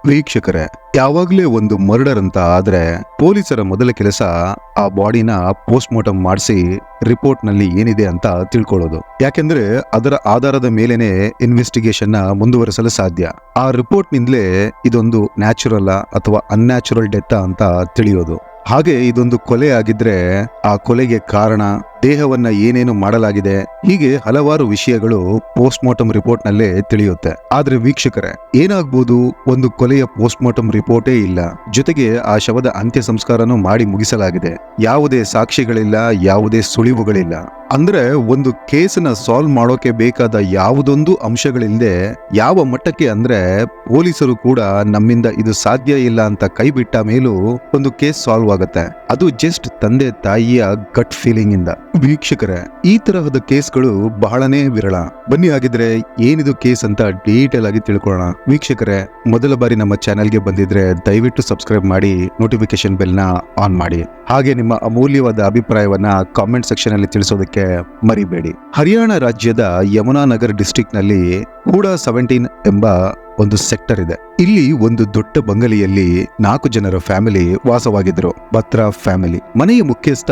ವೀಕ್ಷಕರೇ, ಯಾವಾಗ್ಲೇ ಒಂದು ಮರ್ಡರ್ ಅಂತ ಆದ್ರೆ ಪೊಲೀಸರ ಮೊದಲ ಕೆಲಸ ಆ ಬಾಡಿನ ಪೋಸ್ಟ್ ಮಾರ್ಟಮ್ ಮಾಡಿಸಿ ರಿಪೋರ್ಟ್ ನಲ್ಲಿ ಏನಿದೆ ಅಂತ ತಿಳ್ಕೊಳ್ಳೋದು. ಯಾಕೆಂದ್ರೆ ಅದರ ಆಧಾರದ ಮೇಲೆನೆ ಇನ್ವೆಸ್ಟಿಗೇಷನ್ ನ ಮುಂದುವರಿಸಲು ಸಾಧ್ಯ. ಆ ರಿಪೋರ್ಟ್ ನಿಂದಲೇ ಇದೊಂದು ನ್ಯಾಚುರಲ್ ಅಥವಾ ಅನ್ಯಾಚುರಲ್ ಡೆತ್ ಅಂತ ತಿಳಿಯೋದು. ಹಾಗೆ ಇದೊಂದು ಕೊಲೆ ಆಗಿದ್ರೆ ಆ ಕೊಲೆಗೆ ಕಾರಣ, ದೇಹವನ್ನ ಏನೇನು ಮಾಡಲಾಗಿದೆ, ಹೀಗೆ ಹಲವಾರು ವಿಷಯಗಳು ಪೋಸ್ಟ್ ಮಾರ್ಟಮ್ ರಿಪೋರ್ಟ್ ನಲ್ಲೇ ತಿಳಿಯುತ್ತೆ. ಆದ್ರೆ ವೀಕ್ಷಕರೇ, ಏನಾಗ್ಬೋದು, ಒಂದು ಕೊಲೆಯ ಪೋಸ್ಟ್ ಮಾರ್ಟಮ್ ರಿಪೋರ್ಟೇ ಇಲ್ಲ, ಜೊತೆಗೆ ಆ ಶವದ ಅಂತ್ಯ ಸಂಸ್ಕಾರನೂ ಮಾಡಿ ಮುಗಿಸಲಾಗಿದೆ. ಯಾವುದೇ ಸಾಕ್ಷಿಗಳಿಲ್ಲ, ಯಾವುದೇ ಸುಳಿವುಗಳಿಲ್ಲ. ಅಂದ್ರೆ ಒಂದು ಕೇಸನ್ನ ಸಾಲ್ವ್ ಮಾಡೋಕೆ ಬೇಕಾದ ಯಾವುದೊಂದು ಅಂಶಗಳಿಲ್ಲದೆ ಯಾವ ಮಟ್ಟಕ್ಕೆ ಅಂದ್ರೆ ಪೊಲೀಸರು ಕೂಡ ನಮ್ಮಿಂದ ಇದು ಸಾಧ್ಯ ಇಲ್ಲ ಅಂತ ಕೈ ಬಿಟ್ಟ ಮೇಲೂ ಒಂದು ಕೇಸ್ ಸಾಲ್ವ್ ಆಗುತ್ತೆ. ಅದು ಜಸ್ಟ್ ತಂದೆ ತಾಯಿಯ ಗಟ್ ಫೀಲಿಂಗ್ ಇಂದ. ವೀಕ್ಷಕರೇ, ಈ ತರಹದ ಕೇಸ್ಗಳು ಬಹಳನೇ ವಿರಳ. ಬನ್ನಿ ಹಾಗಿದ್ರೆ ಏನಿದು ಕೇಸ್ ಅಂತ ಡೀಟೇಲ್ ಆಗಿ ತಿಳ್ಕೊಳ್ಳೋಣ. ವೀಕ್ಷಕರೇ, ಮೊದಲ ಬಾರಿ ನಮ್ಮ ಚಾನೆಲ್ಗೆ ಬಂದಿದ್ರೆ ದಯವಿಟ್ಟು ಸಬ್ಸ್ಕ್ರೈಬ್ ಮಾಡಿ, ನೋಟಿಫಿಕೇಶನ್ ಬೆಲ್ ನ ಆನ್ ಮಾಡಿ. ಹಾಗೆ ನಿಮ್ಮ ಅಮೂಲ್ಯವಾದ ಅಭಿಪ್ರಾಯವನ್ನ ಕಾಮೆಂಟ್ ಸೆಕ್ಷನ್ ಅಲ್ಲಿ ತಿಳಿಸೋದಕ್ಕೆ ಮರಿಬೇಡಿ. ಹರಿಯಾಣ ರಾಜ್ಯದ ಯಮುನಾನಗರ್ ಡಿಸ್ಟ್ರಿಕ್ಟ್ ನಲ್ಲಿ ಹೂಡಾ 17 ಎಂಬ ಒಂದು ಸೆಕ್ಟರ್ ಇದೆ. ಇಲ್ಲಿ ಒಂದು ದೊಡ್ಡ ಬಂಗಲೆಯಲ್ಲಿ 4 ಜನರ ಫ್ಯಾಮಿಲಿ ವಾಸವಾಗಿದ್ರು. ಬತ್ರಾ ಫ್ಯಾಮಿಲಿ. ಮನೆಯ ಮುಖ್ಯಸ್ಥ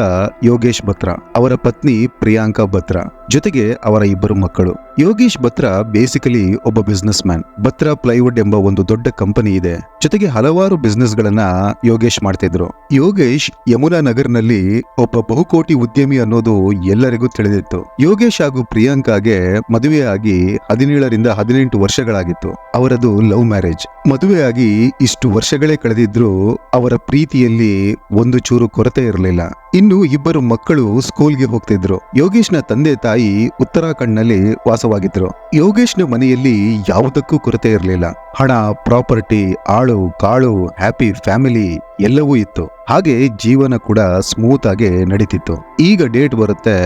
ಯೋಗೇಶ್ ಬತ್ರಾ, ಅವರ ಪತ್ನಿ ಪ್ರಿಯಾಂಕಾ ಬತ್ರಾ, ಜೊತೆಗೆ ಅವರ 2 ಮಕ್ಕಳು. ಯೋಗೇಶ್ ಬತ್ರಾ ಬೇಸಿಕಲಿ ಒಬ್ಬ ಬಿಸ್ನೆಸ್ ಮ್ಯಾನ್. ಬತ್ರಾ ಪ್ಲೈವುಡ್ ಎಂಬ ಒಂದು ದೊಡ್ಡ ಕಂಪನಿ ಇದೆ. ಜೊತೆಗೆ ಹಲವಾರು ಬಿಸ್ನೆಸ್ ಗಳನ್ನ ಯೋಗೇಶ್ ಮಾಡ್ತಿದ್ರು. ಯೋಗೇಶ್ ಯಮುನಾನಗರ್ ನಲ್ಲಿ ಒಬ್ಬ ಬಹುಕೋಟಿ ಉದ್ಯಮಿ ಅನ್ನೋದು ಎಲ್ಲರಿಗೂ ತಿಳಿದಿತ್ತು. ಯೋಗೇಶ್ ಹಾಗೂ ಪ್ರಿಯಾಂಕಾಗೆ ಮದುವೆಯಾಗಿ 17ರಿಂದ 18 ವರ್ಷಗಳಾಗಿತ್ತು. ಅವರದು ಲವ್ ಮ್ಯಾರೇಜ್. ಮದುವೆಯಾಗಿ ಇಷ್ಟು ವರ್ಷಗಳೇ ಕಳೆದಿದ್ರು ಅವರ ಪ್ರೀತಿಯಲ್ಲಿ ಒಂದು ಚೂರು ಕೊರತೆ ಇರಲಿಲ್ಲ. ಇನ್ನು 2 ಮಕ್ಕಳು ಸ್ಕೂಲ್ಗೆ ಹೋಗ್ತಿದ್ರು. ಯೋಗೇಶ್ನ ತಂದೆ ತಾಯಿ ಉತ್ತರಾಖಂಡ್ ನಲ್ಲಿ ವಾಸವಾಗಿದ್ರು. ಯೋಗೇಶ್ನ ಮನೆಯಲ್ಲಿ ಯಾವುದಕ್ಕೂ ಕೊರತೆ ಇರಲಿಲ್ಲ. ಹಣ, ಪ್ರಾಪರ್ಟಿ, ಆಳು ಕಾಳು, ಹ್ಯಾಪಿ ಫ್ಯಾಮಿಲಿ ಎಲ್ಲವೂ ಇತ್ತು. ಹಾಗೆ ಜೀವನ ಕೂಡ ಸ್ಮೂತ್ ಆಗಿ ನಡೀತಿತ್ತು. ಈಗ ಡೇಟ್ ಬರುತ್ತೆ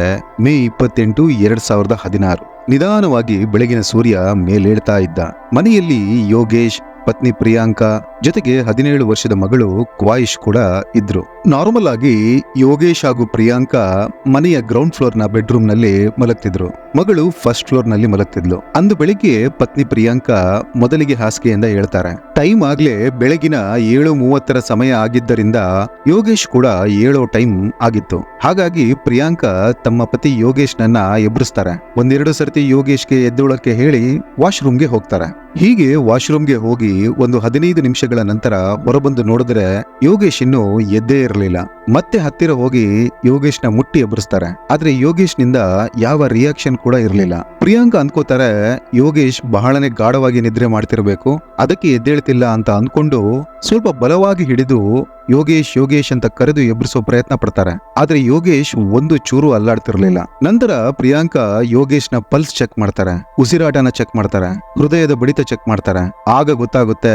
ಮೇ 28, 2016. ನಿಧಾನವಾಗಿ ಬೆಳಗಿನ ಸೂರ್ಯ ಮೇಲೇಳ್ತಾ ಇದ್ದ. ಮನೆಯಲ್ಲಿ ಯೋಗೇಶ್, ಪತ್ನಿ ಪ್ರಿಯಾಂಕಾ, ಜೊತೆಗೆ 17 ವರ್ಷದ ಮಗಳು ಕ್ವಾಯಿಶ್ ಕೂಡ ಇದ್ರು. ನಾರ್ಮಲ್ ಆಗಿ ಯೋಗೇಶ್ ಹಾಗೂ ಪ್ರಿಯಾಂಕಾ ಮನೆಯ ಗ್ರೌಂಡ್ ಫ್ಲೋರ್ ನ ಬೆಡ್ರೂಮ್ ನಲ್ಲಿ ಮಲಗ್ತಿದ್ರು. ಮಗಳು ಫಸ್ಟ್ ಫ್ಲೋರ್ ನಲ್ಲಿ ಮಲಗ್ತಿದ್ಲು. ಅಂದು ಬೆಳಿಗ್ಗೆ ಪತ್ನಿ ಪ್ರಿಯಾಂಕಾ ಮೊದಲಿಗೆ ಹಾಸಿಗೆಯಿಂದ ಹೇಳ್ತಾರೆ. ಟೈಮ್ ಆಗ್ಲೇ ಬೆಳಗಿನ 7:30 ಸಮಯ ಆಗಿದ್ದರಿಂದ ಯೋಗೇಶ್ ಕೂಡ ಏಳೋ ಟೈಮ್ ಆಗಿತ್ತು. ಹಾಗಾಗಿ ಪ್ರಿಯಾಂಕಾ ತಮ್ಮ ಪತಿ ಯೋಗೇಶ್ ನನ್ನ ಎಬ್ಬಿಸ್ತಾರೆ. 1-2 ಸರ್ತಿ ಯೋಗೇಶ್ಗೆ ಎದ್ದೊಳಕ್ಕೆ ಹೇಳಿ ವಾಶ್ರೂಮ್ಗೆ ಹೋಗ್ತಾರೆ. ಹೀಗೆ ವಾಶ್ರೂಮ್ಗೆ ಹೋಗಿ ಒಂದು 15 ನಿಮಿಷಗಳ ನಂತರ ಹೊರಬಂದು ನೋಡಿದ್ರೆ ಯೋಗೇಶ್ ಇನ್ನು ಎದ್ದೇ ಇರಲಿಲ್ಲ. ಮತ್ತೆ ಹತ್ತಿರ ಹೋಗಿ ಯೋಗೇಶ್ನ ಮುಟ್ಟಿ ಎಬ್ಬರಿಸ್ತಾರೆ. ಆದ್ರೆ ಯೋಗೇಶ್ ನಿಂದ ಯಾವ ರಿಯಾಕ್ಷನ್ ಕೂಡ ಇರಲಿಲ್ಲ. ಪ್ರಿಯಾಂಕಾ ಅನ್ಕೋತಾರೆ ಯೋಗೇಶ್ ಬಹಳನೇ ಗಾಢವಾಗಿ ನಿದ್ರೆ ಮಾಡ್ತಿರ್ಬೇಕು, ಅದಕ್ಕೆ ಎದ್ದೇಳ್ತಿಲ್ಲ ಅಂತ ಅನ್ಕೊಂಡು ಸ್ವಲ್ಪ ಬಲವಾಗಿ ಹಿಡಿದು ಯೋಗೇಶ್ ಯೋಗೇಶ್ ಅಂತ ಕರೆದು ಎಬ್ಬರಿಸೋ ಪ್ರಯತ್ನ ಪಡ್ತಾರೆ. ಆದ್ರೆ ಯೋಗೇಶ್ ಒಂದು ಚೂರು ಅಲ್ಲಾಡ್ತಿರ್ಲಿಲ್ಲ. ನಂತರ ಪ್ರಿಯಾಂಕಾ ಯೋಗೇಶ್ನ ಪಲ್ಸ್ ಚೆಕ್ ಮಾಡ್ತಾರೆ, ಉಸಿರಾಟನ ಚೆಕ್ ಮಾಡ್ತಾರೆ, ಹೃದಯದ ಬಡಿತ ಚೆಕ್ ಮಾಡ್ತಾರೆ. ಆಗ ಗೊತ್ತಾಗುತ್ತೆ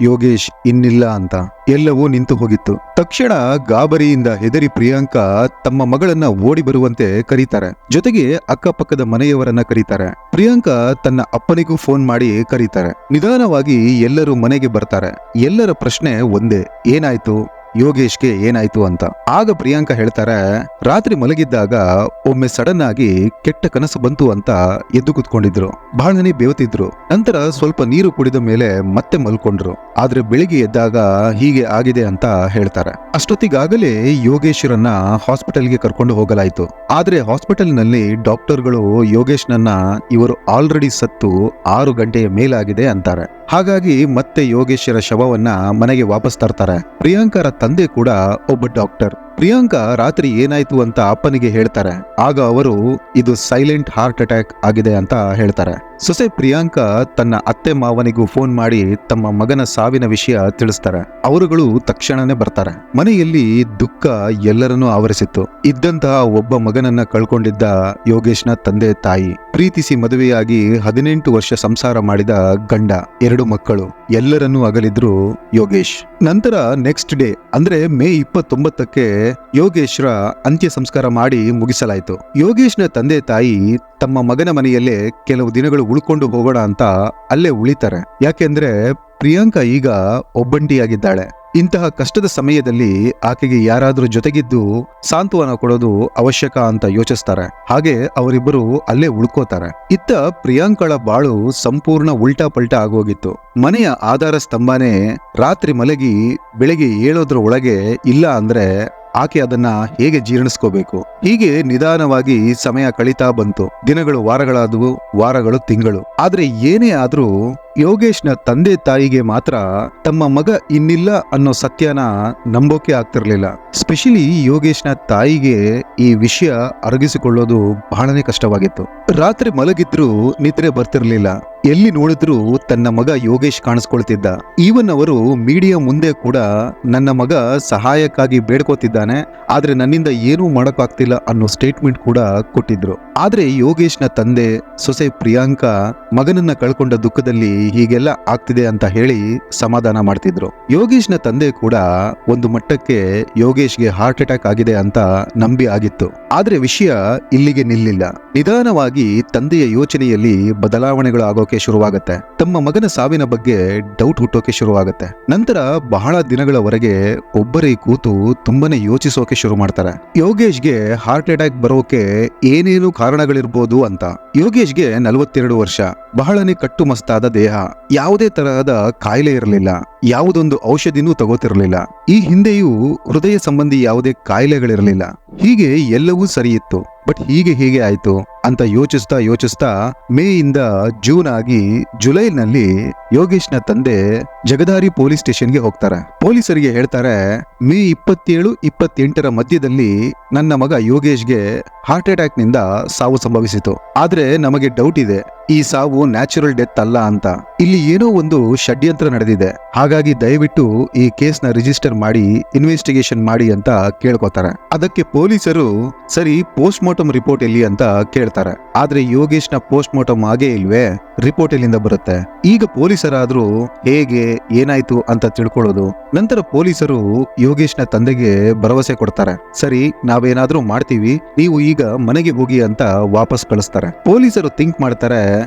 ಯೋಗೇಶ್ ಇನ್ನಿಲ್ಲ ಅಂತ. ಎಲ್ಲವೂ ನಿಂತು ಹೋಗಿತ್ತು. ತಕ್ಷಣ ಗಾಬರಿಯಿಂದ ಹೆದರಿ ಪ್ರಿಯಾಂಕಾ ತಮ್ಮ ಮಗಳನ್ನ ಓಡಿ ಬರುವಂತೆ ಕರೀತಾರೆ. ಜೊತೆಗೆ ಅಕ್ಕಪಕ್ಕದ ಮನೆಯವರನ್ನ ಕರೀತಾರೆ. ಪ್ರಿಯಾಂಕಾ ತನ್ನ ಅಪ್ಪನಿಗೂ ಫೋನ್ ಮಾಡಿ ಕರೀತಾರೆ. ನಿಧಾನವಾಗಿ ಎಲ್ಲರೂ ಮನೆಗೆ ಬರ್ತಾರೆ. ಎಲ್ಲರ ಪ್ರಶ್ನೆ ಒಂದೇ, ಏನಾಯ್ತು, ಯೋಗೇಶ್ಗೆ ಏನಾಯ್ತು ಅಂತ. ಆಗ ಪ್ರಿಯಾಂಕಾ ಹೇಳ್ತಾರೆ, ರಾತ್ರಿ ಮಲಗಿದ್ದಾಗ ಒಮ್ಮೆ ಸಡನ್ ಆಗಿ ಕೆಟ್ಟ ಕನಸು ಬಂತು ಅಂತ ಎದ್ದು ಕೂತ್ಕೊಂಡಿದ್ರು. ಬಹಳನೇ ಬೇವತಿದ್ರು. ನಂತರ ಸ್ವಲ್ಪ ನೀರು ಕುಡಿದ ಮೇಲೆ ಮತ್ತೆ ಮಲ್ಕೊಂಡ್ರು. ಆದ್ರೆ ಬೆಳಿಗ್ಗೆ ಎದ್ದಾಗ ಹೀಗೆ ಆಗಿದೆ ಅಂತ ಹೇಳ್ತಾರೆ. ಅಷ್ಟೊತ್ತಿಗಾಗಲೇ ಯೋಗೇಶ್ವರನ್ನ ಹಾಸ್ಪಿಟಲ್ಗೆ ಕರ್ಕೊಂಡು ಹೋಗಲಾಯಿತು. ಆದ್ರೆ ಹಾಸ್ಪಿಟಲ್ ನಲ್ಲಿ ಡಾಕ್ಟರ್ಗಳು ಯೋಗೇಶ್ನನ್ನ ಇವರು ಆಲ್ರೆಡಿ ಸತ್ತು 6 ಗಂಟೆಯ ಮೇಲಾಗಿದೆ ಅಂತಾರೆ. ಹಾಗಾಗಿ ಮತ್ತೆ ಯೋಗೇಶ್ವರ ಶವವನ್ನ ಮನೆಗೆ ವಾಪಸ್ ತರ್ತಾರೆ. ಪ್ರಿಯಾಂಕಾರ ತಂದೆ ಕೂಡ ಒಬ್ಬ ಡಾಕ್ಟರ್. ಪ್ರಿಯಾಂಕಾ ರಾತ್ರಿ ಏನಾಯ್ತು ಅಂತ ಅಪ್ಪನಿಗೆ ಹೇಳ್ತಾರೆ. ಆಗ ಅವರು ಇದು ಸೈಲೆಂಟ್ ಹಾರ್ಟ್ ಅಟ್ಯಾಕ್ ಆಗಿದೆ ಅಂತ ಹೇಳ್ತಾರೆ. ಸೊಸೆ ಪ್ರಿಯಾಂಕಾ ತನ್ನ ಅತ್ತೆ ಮಾವನಿಗೂ ಫೋನ್ ಮಾಡಿ ತಮ್ಮ ಮಗನ ಸಾವಿನ ವಿಷಯ ತಿಳಿಸ್ತಾರೆ. ಅವರುಗಳು ತಕ್ಷಣನೇ ಬರ್ತಾರೆ. ಮನೆಯಲ್ಲಿ ದುಃಖ ಎಲ್ಲರನ್ನೂ ಆವರಿಸಿತ್ತು. ಇದ್ದಂತಹ ಒಬ್ಬ ಮಗನನ್ನ ಕಳ್ಕೊಂಡಿದ್ದ ಯೋಗೇಶ್ನ ತಂದೆ ತಾಯಿ, ಪ್ರೀತಿಸಿ ಮದುವೆಯಾಗಿ 18 ವರ್ಷ ಸಂಸಾರ ಮಾಡಿದ ಗಂಡ, 2 ಮಕ್ಕಳು, ಎಲ್ಲರನ್ನೂ ಅಗಲಿದ್ರು ಯೋಗೇಶ್. ನಂತರ ನೆಕ್ಸ್ಟ್ ಡೇ ಅಂದ್ರೆ ಮೇ 29ಕ್ಕೆ ಯೋಗೇಶ್ರ ಅಂತ್ಯ ಸಂಸ್ಕಾರ ಮಾಡಿ ಮುಗಿಸಲಾಯಿತು. ಯೋಗೇಶ್ನ ತಂದೆ ತಾಯಿ ತಮ್ಮ ಮಗನ ಮನೆಯಲ್ಲೇ ಕೆಲವು ದಿನಗಳು ಉಳ್ಕೊಂಡು ಹೋಗೋಣ ಅಂತ ಅಲ್ಲೇ ಉಳಿತಾರೆ. ಯಾಕೆಂದ್ರೆ ಪ್ರಿಯಾಂಕಾ ಈಗ ಒಬ್ಬಂಟಿಯಾಗಿದ್ದಾಳೆ. ಇಂತಹ ಕಷ್ಟದ ಸಮಯದಲ್ಲಿ ಆಕೆಗೆ ಯಾರಾದ್ರೂ ಜೊತೆಗಿದ್ದು ಸಾಂತ್ವನ ಕೊಡೋದು ಅವಶ್ಯಕ ಅಂತ ಯೋಚಿಸ್ತಾರೆ. ಹಾಗೆ ಅವರಿಬ್ಬರು ಅಲ್ಲೇ ಉಳ್ಕೋತಾರೆ. ಇತ್ತ ಪ್ರಿಯಾಂಕಳ ಬಾಳು ಸಂಪೂರ್ಣ ಉಲ್ಟಾ ಪಲ್ಟಾ ಆಗೋಗಿತ್ತು. ಮನೆಯ ಆಧಾರ ಸ್ತಂಭನೇ ರಾತ್ರಿ ಮಲಗಿ ಬೆಳಗ್ಗೆ ಏಳೋದ್ರ ಒಳಗೆ ಇಲ್ಲ ಅಂದ್ರೆ ಆಕೆ ಅದನ್ನ ಹೇಗೆ ಜೀರ್ಣಿಸ್ಕೋಬೇಕು? ಹೀಗೆ ನಿಧಾನವಾಗಿ ಸಮಯ ಕಳೀತಾ ಬಂತು. ದಿನಗಳು ವಾರಗಳಾದವು, ವಾರಗಳು ತಿಂಗಳು. ಆದ್ರೆ ಏನೇ ಆದ್ರೂ ಯೋಗೇಶ್ನ ತಂದೆ ತಾಯಿಗೆ ಮಾತ್ರ ತಮ್ಮ ಮಗ ಇನ್ನಿಲ್ಲ ಅನ್ನೋ ಸತ್ಯನ ನಂಬೋಕೆ ಆಗ್ತಿರ್ಲಿಲ್ಲ. ಸ್ಪೆಷಲಿ ಯೋಗೇಶ್ನ ತಾಯಿಗೆ ಈ ವಿಷಯ ಅರಗಿಸಿಕೊಳ್ಳೋದು ಬಹಳನೇ ಕಷ್ಟವಾಗಿತ್ತು. ರಾತ್ರಿ ಮಲಗಿದ್ರು ನಿದ್ರೆ ಬರ್ತಿರ್ಲಿಲ್ಲ. ಎಲ್ಲಿ ನೋಡಿದ್ರು ತನ್ನ ಮಗ ಯೋಗೇಶ್ ಕಾಣಿಸ್ಕೊಳ್ತಿದ್ದ. ಈವನ್ ಅವರು ಮೀಡಿಯಾ ಮುಂದೆ ಕೂಡ ನನ್ನ ಮಗ ಸಹಾಯಕ್ಕಾಗಿ ಬೇಡ್ಕೋತಿದ್ದಾನೆ, ಆದ್ರೆ ನನ್ನಿಂದ ಏನೂ ಮಾಡೋಕ್ಕಾಗ್ತಿಲ್ಲ ಅನ್ನೋ ಸ್ಟೇಟ್ಮೆಂಟ್ ಕೂಡ ಕೊಟ್ಟಿದ್ರು. ಆದ್ರೆ ಯೋಗೇಶ್ನ ತಂದೆ ಸೊಸೆ ಪ್ರಿಯಾಂಕಾ ಮಗನನ್ನ ಕಳ್ಕೊಂಡ ದುಃಖದಲ್ಲಿ ಹೀಗೆಲ್ಲ ಆಗ್ತಿದೆ ಅಂತ ಹೇಳಿ ಸಮಾಧಾನ ಮಾಡ್ತಿದ್ರು. ಯೋಗೇಶ್ನ ತಂದೆ ಕೂಡ ಒಂದು ಮಟ್ಟಕ್ಕೆ ಯೋಗೇಶ್ಗೆ ಹಾರ್ಟ್ ಅಟ್ಯಾಕ್ ಆಗಿದೆ ಅಂತ ನಂಬಿ ಆಗಿತ್ತು. ಆದ್ರೆ ವಿಷಯ ಇಲ್ಲಿಗೆ ನಿಲ್ಲಿಲ್ಲ. ನಿಧಾನವಾಗಿ ತಂದೆಯ ಯೋಚನೆಯಲ್ಲಿ ಬದಲಾವಣೆಗಳು ಆಗೋಕೆ ಶುರುವಾಗತ್ತೆ. ತಮ್ಮ ಮಗನ ಸಾವಿನ ಬಗ್ಗೆ ಡೌಟ್ ಹುಟ್ಟೋಕೆ ಶುರುವಾಗತ್ತೆ. ನಂತರ ಬಹಳ ದಿನಗಳವರೆಗೆ ಒಬ್ಬರೇ ಕೂತು ತುಂಬಾನೇ ಯೋಚಿಸೋಕೆ ಶುರು ಮಾಡ್ತಾರೆ. ಯೋಗೇಶ್ಗೆ ಹಾರ್ಟ್ ಅಟ್ಯಾಕ್ ಬರೋಕೆ ಏನೇನು ಕಾರಣಗಳಿರ್ಬೋದು ಅಂತ. ಯೋಗೇಶ್ಗೆ 42 ವರ್ಷ, ಬಹಳನೇ ಕಟ್ಟುಮಸ್ತಾದ ದೇಹ, ಯಾವುದೇ ತರಹದ ಕಾಯಿಲೆ ಇರಲಿಲ್ಲ, ಯಾವುದೊಂದು ಔಷಧಿನೂ ತಗೋತಿರ್ಲಿಲ್ಲ. ಈ ಹಿಂದೆಯೂ ಹೃದಯ ಸಂಬಂಧಿ ಯಾವುದೇ ಕಾಯಿಲೆಗಳಿರಲಿಲ್ಲ. ಹೀಗೆ ಎಲ್ಲವೂ ಸರಿ ಇತ್ತು. ಬಟ್ ಹೀಗೆ ಆಯ್ತು ಅಂತ ಯೋಚಿಸ್ತಾ ಮೇ ಇಂದ ಜೂನ್ ಆಗಿ ಜುಲೈನಲ್ಲಿ ಯೋಗೇಶ್ನ ತಂದೆ ಜಗದಾರಿ ಪೊಲೀಸ್ ಸ್ಟೇಷನ್ಗೆ ಹೋಗ್ತಾರೆ. ಪೊಲೀಸರಿಗೆ ಹೇಳ್ತಾರೆ, ಮೇ 27-28 ಮಧ್ಯದಲ್ಲಿ ನನ್ನ ಮಗ ಯೋಗೇಶ್ಗೆ ಹಾರ್ಟ್ ಅಟ್ಯಾಕ್ ನಿಂದ ಸಾವು ಸಂಭವಿಸಿತು. ಆದ್ರೆ ನಮಗೆ ಡೌಟ್ ಇದೆ, ಈ ಸಾವು ನ್ಯಾಚುರಲ್ ಡೆತ್ ಅಲ್ಲ ಅಂತ. ಇಲ್ಲಿ ಏನೋ ಒಂದು ಷಡ್ಯಂತ್ರ ನಡೆದಿದೆ. ಹಾಗಾಗಿ ದಯವಿಟ್ಟು ಈ ಕೇಸ್ನ ರಿಜಿಸ್ಟರ್ ಮಾಡಿ ಇನ್ವೆಸ್ಟಿಗೇಷನ್ ಮಾಡಿ ಅಂತ ಕೇಳ್ಕೊತಾರೆ. ಅದಕ್ಕೆ ಪೊಲೀಸರು ಸರಿ ಪೋಸ್ಟ್ ಮಾರ್ಟಮ್ ರಿಪೋರ್ಟ್ ಎಲ್ಲಿ ಅಂತ ಕೇಳ್ತಾರೆ. ಆದ್ರೆ ಯೋಗೇಶ್ನ ಪೋಸ್ಟ್ ಮಾರ್ಟಮ್ ಆಗೇ ಇಲ್ವೇ, ರಿಪೋರ್ಟ್ ಎಲ್ಲಿಂದ ಬರುತ್ತೆ? ಈಗ ಪೊಲೀಸರಾದ್ರೂ ಹೇಗೆ ಏನಾಯ್ತು ಅಂತ ತಿಳ್ಕೊಳ್ಳೋದು. ನಂತರ ಪೊಲೀಸರು ಯೋಗೇಶ್ನ ತಂದೆಗೆ ಭರವಸೆ ಕೊಡ್ತಾರೆ, ಸರಿ ನಾವೇನಾದ್ರೂ ಮಾಡ್ತೀವಿ, ನೀವು ಈಗ ಮನೆಗೆ ಹೋಗಿ ಅಂತ ವಾಪಸ್ ಕಳಿಸ್ತಾರೆ. ಪೊಲೀಸರು ಥಿಂಕ್ ಮಾಡ್ತಾರೆ,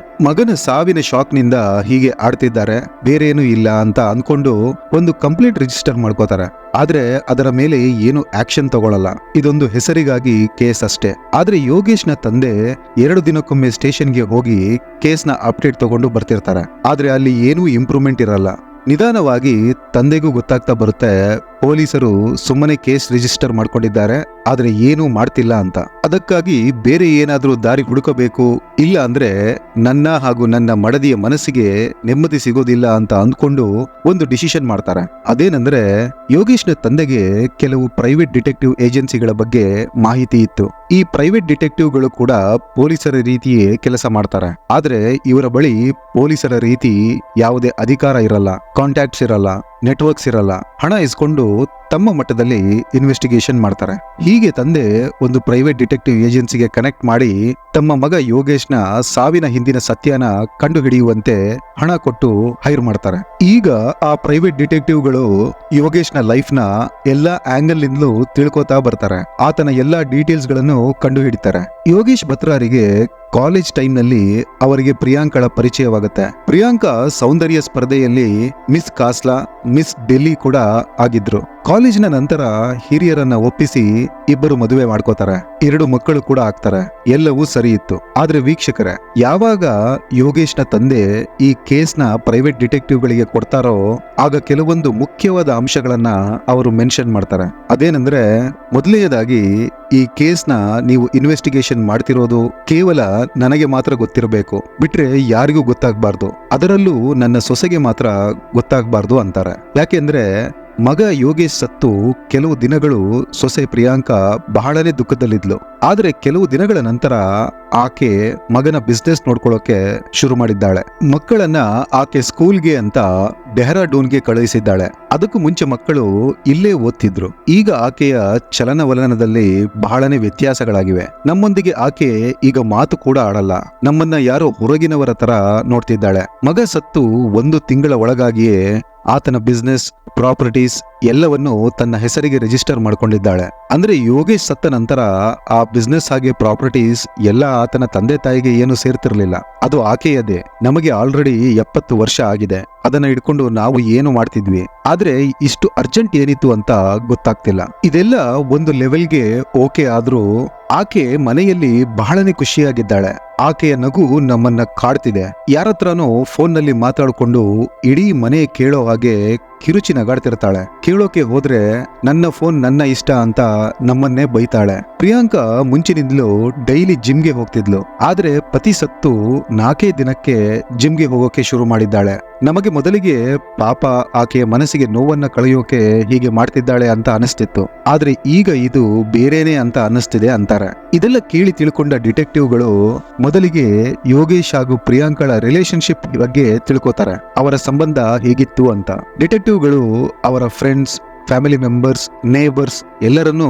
ಮಗನ ಸಾವಿನ ಶಾಕ್ ನಿಂದ ಹೀಗೆ ಆಡ್ತಿದ್ದಾರೆ, ಬೇರೇನು ಇಲ್ಲ ಅಂತ ಅನ್ಕೊಂಡು ಒಂದು ಕಂಪ್ಲೇಂಟ್ ರಿಜಿಸ್ಟರ್ ಮಾಡ್ಕೋತಾರೆ. ಆದ್ರೆ ಅದರ ಮೇಲೆ ಏನು ಆಕ್ಷನ್ ತಗೊಳ್ಳಲ್ಲ. ಇದೊಂದು ಹೆಸರಿಗಾಗಿ ಕೇಸ್ ಅಷ್ಟೇ. ಆದ್ರೆ ಯೋಗೇಶ್ನ ತಂದೆ 2 ದಿನಕ್ಕೊಮ್ಮೆ ಸ್ಟೇಷನ್ಗೆ ಹೋಗಿ ಕೇಸ್ನ ಅಪ್ಡೇಟ್ ತಗೊಂಡು ಬರ್ತಿರ್ತಾರೆ. ಆದ್ರೆ ಅಲ್ಲಿ ಏನೂ ಇಂಪ್ರೂವ್ಮೆಂಟ್ ಇರಲ್ಲ. ನಿಧಾನವಾಗಿ ತಂದೆಗೂ ಗೊತ್ತಾಗ್ತಾ ಬರುತ್ತೆ, ಪೊಲೀಸರು ಸುಮ್ಮನೆ ಕೇಸ್ ರಿಜಿಸ್ಟರ್ ಮಾಡ್ಕೊಂಡಿದ್ದಾರೆ, ಆದ್ರೆ ಏನೂ ಮಾಡ್ತಿಲ್ಲ ಅಂತ. ಅದಕ್ಕಾಗಿ ಬೇರೆ ಏನಾದ್ರೂ ದಾರಿ ಹುಡುಕಬೇಕು, ಇಲ್ಲ ಅಂದ್ರೆ ನನ್ನ ಹಾಗೂ ನನ್ನ ಮಡದಿಯ ಮನಸ್ಸಿಗೆ ನೆಮ್ಮದಿ ಸಿಗೋದಿಲ್ಲ ಅಂತ ಅಂದ್ಕೊಂಡು ಒಂದು ಡಿಸಿಷನ್ ಮಾಡ್ತಾರೆ. ಅದೇನಂದ್ರೆ, ಯೋಗೇಶ್ನ ತಂದೆಗೆ ಕೆಲವು ಪ್ರೈವೇಟ್ ಡಿಟೆಕ್ಟಿವ್ ಏಜೆನ್ಸಿಗಳ ಬಗ್ಗೆ ಮಾಹಿತಿ ಇತ್ತು. ಈ ಪ್ರೈವೇಟ್ ಡಿಟೆಕ್ಟಿವ್ಗಳು ಕೂಡ ಪೊಲೀಸರ ರೀತಿಯೇ ಕೆಲಸ ಮಾಡ್ತಾರೆ. ಆದ್ರೆ ಇವರ ಬಳಿ ಪೊಲೀಸರ ರೀತಿ ಯಾವುದೇ ಅಧಿಕಾರ ಇರಲ್ಲ, ಕಾಂಟ್ಯಾಕ್ಟ್ಸ್ ಇರಲ್ಲ, ನೆಟ್ವರ್ಕ್ಸ್ ಇರಲ್ಲ. ಹಣ ಇಸ್ಕೊಂಡು ತಮ್ಮ ಮಟ್ಟದಲ್ಲಿ ಇನ್ವೆಸ್ಟಿಗೇಷನ್ ಮಾಡ್ತಾರೆ. ಹೀಗೆ ತಂದೆ ಒಂದು ಪ್ರೈವೇಟ್ ಡಿಟೆಕ್ಟಿವ್ ಏಜೆನ್ಸಿಗೆ ಕನೆಕ್ಟ್ ಮಾಡಿ ತಮ್ಮ ಮಗ ಯೋಗೇಶ್ನ ಸಾವಿನ ಹಿಂದಿನ ಸತ್ಯನ ಕಂಡು ಹಿಡಿಯುವಂತೆ ಹಣ ಕೊಟ್ಟು ಹೈರ್ ಮಾಡ್ತಾರೆ. ಈಗ ಆ ಪ್ರೈವೇಟ್ ಡಿಟೆಕ್ಟಿವ್ಗಳು ಯೋಗೇಶ್ನ ಲೈಫ್ನ ಎಲ್ಲಾ ಆಂಗಲ್ ನಿಂದಲೂ ತಿಳ್ಕೊತಾ ಬರ್ತಾರೆ. ಆತನ ಎಲ್ಲಾ ಡೀಟೇಲ್ಸ್ ಗಳನ್ನು ಕಂಡು ಹಿಡಿತಾರೆ. ಯೋಗೇಶ್ ಭತ್ರಾರಿಗೆ ಕಾಲೇಜ್ ಟೈಮ್ ನಲ್ಲಿ ಅವರಿಗೆ ಪ್ರಿಯಾಂಕಳ ಪರಿಚಯವಾಗುತ್ತೆ. ಪ್ರಿಯಾಂಕಾ ಸೌಂದರ್ಯ ಸ್ಪರ್ಧೆಯಲ್ಲಿ ಮಿಸ್ ಕಾಸ್ಲಾ, ಮಿಸ್ ಡೆಲ್ಲಿ ಕೂಡ ಆಗಿದ್ರು. ಕಾಲೇಜಿನ ನಂತರ ಹಿರಿಯರನ್ನ ಒಪ್ಪಿಸಿ ಇಬ್ಬರು ಮದುವೆ ಮಾಡ್ಕೋತಾರೆ. 2 ಮಕ್ಕಳು ಕೂಡ ಆಗ್ತಾರೆ. ಎಲ್ಲವೂ ಸರಿ ಇತ್ತು. ಆದ್ರೆ ವೀಕ್ಷಕರೇ, ಯಾವಾಗ ಯೋಗೇಶ್ನ ತಂದೆ ಈ ಕೇಸ್ನ ಪ್ರೈವೇಟ್ ಡಿಟೆಕ್ಟಿವ್ ಗಳಿಗೆ ಕೊಡ್ತಾರೋ ಆಗ ಕೆಲವೊಂದು ಮುಖ್ಯವಾದ ಅಂಶಗಳನ್ನ ಅವರು ಮೆನ್ಷನ್ ಮಾಡ್ತಾರೆ. ಅದೇನಂದ್ರೆ, ಮೊದಲನೆಯದಾಗಿ ಈ ಕೇಸ್ನ ನೀವು ಇನ್ವೆಸ್ಟಿಗೇಷನ್ ಮಾಡ್ತಿರೋದು ಕೇವಲ ನನಗೆ ಮಾತ್ರ ಗೊತ್ತಿರಬೇಕು, ಬಿಟ್ರೆ ಯಾರಿಗೂ ಗೊತ್ತಾಗಬಾರ್ದು, ಅದರಲ್ಲೂ ನನ್ನ ಸೊಸೆಗೆ ಮಾತ್ರ ಗೊತ್ತಾಗಬಾರ್ದು ಅಂತಾರೆ. ಯಾಕೆಂದ್ರೆ ಮಗ ಯೋಗೇಶ್ ಸತ್ತು ಕೆಲವು ದಿನಗಳು ಸೊಸೆ ಪ್ರಿಯಾಂಕಾ ಬಹಳನೇ ದುಃಖದಲ್ಲಿದ್ಲು. ಆದ್ರೆ ಕೆಲವು ದಿನಗಳ ನಂತರ ಆಕೆ ಮಗನ ಬಿಸ್ನೆಸ್ ನೋಡ್ಕೊಳ್ಳೋಕೆ ಶುರು ಮಾಡಿದ್ದಾಳೆ. ಮಕ್ಕಳನ್ನ ಆಕೆ ಸ್ಕೂಲ್ಗೆ ಅಂತ ಡೆಹ್ರಾಡೂನ್ಗೆ ಕಳುಹಿಸಿದ್ದಾಳೆ. ಅದಕ್ಕೂ ಮುಂಚೆ ಮಕ್ಕಳು ಇಲ್ಲೇ ಓದ್ತಿದ್ರು. ಈಗ ಆಕೆಯ ಚಲನವಲನದಲ್ಲಿ ಬಹಳನೇ ವ್ಯತ್ಯಾಸಗಳಾಗಿವೆ. ನಮ್ಮೊಂದಿಗೆ ಆಕೆ ಈಗ ಮಾತು ಕೂಡ ಆಡಲ್ಲ. ನಮ್ಮನ್ನ ಯಾರೋ ಹೊರಗಿನವರ ತರ ನೋಡ್ತಿದ್ದಾಳೆ. ಮಗ ಸತ್ತು 1 ತಿಂಗಳ ಒಳಗಾಗಿಯೇ ಆತನ ಬಿಸ್ನೆಸ್, ಪ್ರಾಪರ್ಟೀಸ್ ಎಲ್ಲವನ್ನು ತನ್ನ ಹೆಸರಿಗೆ ರಿಜಿಸ್ಟರ್ ಮಾಡ್ಕೊಂಡಿದ್ದಾಳೆ. ಅಂದ್ರೆ ಯೋಗೇಶ್ ಸತ್ತ ನಂತರ ಆ ಬಿಸ್ನೆಸ್ ಹಾಗೆ ಪ್ರಾಪರ್ಟೀಸ್ ಎಲ್ಲ ಆತನ ತಂದೆ ತಾಯಿಗೆ ಏನು ಸೇರ್ತಿರ್ಲಿಲ್ಲ, ಅದು ಆಕೆಯದೇ. ನಮಗೆ ಆಲ್ರೆಡಿ 70 ವರ್ಷ ಆಗಿದೆ, ಅದನ್ನ ಇಟ್ಕೊಂಡು ನಾವು ಏನು ಮಾಡ್ತಿದ್ವಿ, ಆದ್ರೆ ಇಷ್ಟು ಅರ್ಜೆಂಟ್ ಏನಿತ್ತು ಅಂತ ಗೊತ್ತಾಗ್ತಿಲ್ಲ. ಇದೆಲ್ಲ ಒಂದು ಲೆವೆಲ್ಗೆ ಓಕೆ ಆದ್ರೂ ಆಕೆ ಮನೆಯಲ್ಲಿ ಬಹಳನೇ ಖುಷಿಯಾಗಿದ್ದಾಳೆ. ಆಕೆಯ ನಗು ನಮ್ಮನ್ನ ಕಾಡ್ತಿದೆ. ಯಾರತ್ರನೋ ಫೋನ್ ನಲ್ಲಿ ಮಾತಾಡ್ಕೊಂಡು ಇಡೀ ಮನೆ ಕೇಳೋ ಹಾಗೆ ಕಿರುಚಿ ನಗಾಡ್ತಿರ್ತಾಳೆ. ಕೇಳೋಕೆ ಹೋದ್ರೆ ನನ್ನ ಫೋನ್ ನನ್ನ ಇಷ್ಟ ಅಂತ ನಮ್ಮನ್ನೇ ಬೈತಾಳೆ. ಪ್ರಿಯಾಂಕಾ ಮುಂಚಿನಿಂದಲೂ ಡೈಲಿ ಜಿಮ್ಗೆ ಹೋಗ್ತಿದ್ಲು, ಆದ್ರೆ ಪತಿ ಸತ್ತು 4 ದಿನಕ್ಕೆ ಜಿಮ್ಗೆ ಹೋಗೋಕೆ ಶುರು ಮಾಡಿದ್ದಾಳೆ. ನಮಗೆ ಮೊದಲಿಗೆ ಪಾಪ ಆಕೆಯ ಮನಸ್ಸಿಗೆ ನೋವನ್ನ ಕಳೆಯೋಕೆ ಹೀಗೆ ಮಾಡ್ತಿದ್ದಾಳೆ ಅಂತ ಅನಿಸ್ತಿತ್ತು, ಆದ್ರೆ ಈಗ ಇದು ಬೇರೇನೆ ಅಂತ ಅನಿಸ್ತಿದೆ ಅಂತಾರೆ. ಇದೆಲ್ಲ ಕೇಳಿ ತಿಳ್ಕೊಂಡ ಡಿಟೆಕ್ಟಿವ್ಗಳು ಮೊದಲಿಗೆ ಯೋಗೇಶ್ ಹಾಗೂ ಪ್ರಿಯಾಂಕಳ ರಿಲೇಶನ್ಶಿಪ್ ಬಗ್ಗೆ ತಿಳ್ಕೊತಾರೆ, ಅವರ ಸಂಬಂಧ ಹೇಗಿತ್ತು ಅಂತ. ಡಿಟೆಕ್ಟಿವ್ಗಳು ಅವರ ಫ್ರೆಂಡ್ಸ್, ಫ್ಯಾಮಿಲಿ ಮೆಂಬರ್ಸ್, ನೇಬರ್ಸ್ ಎಲ್ಲರನ್ನೂ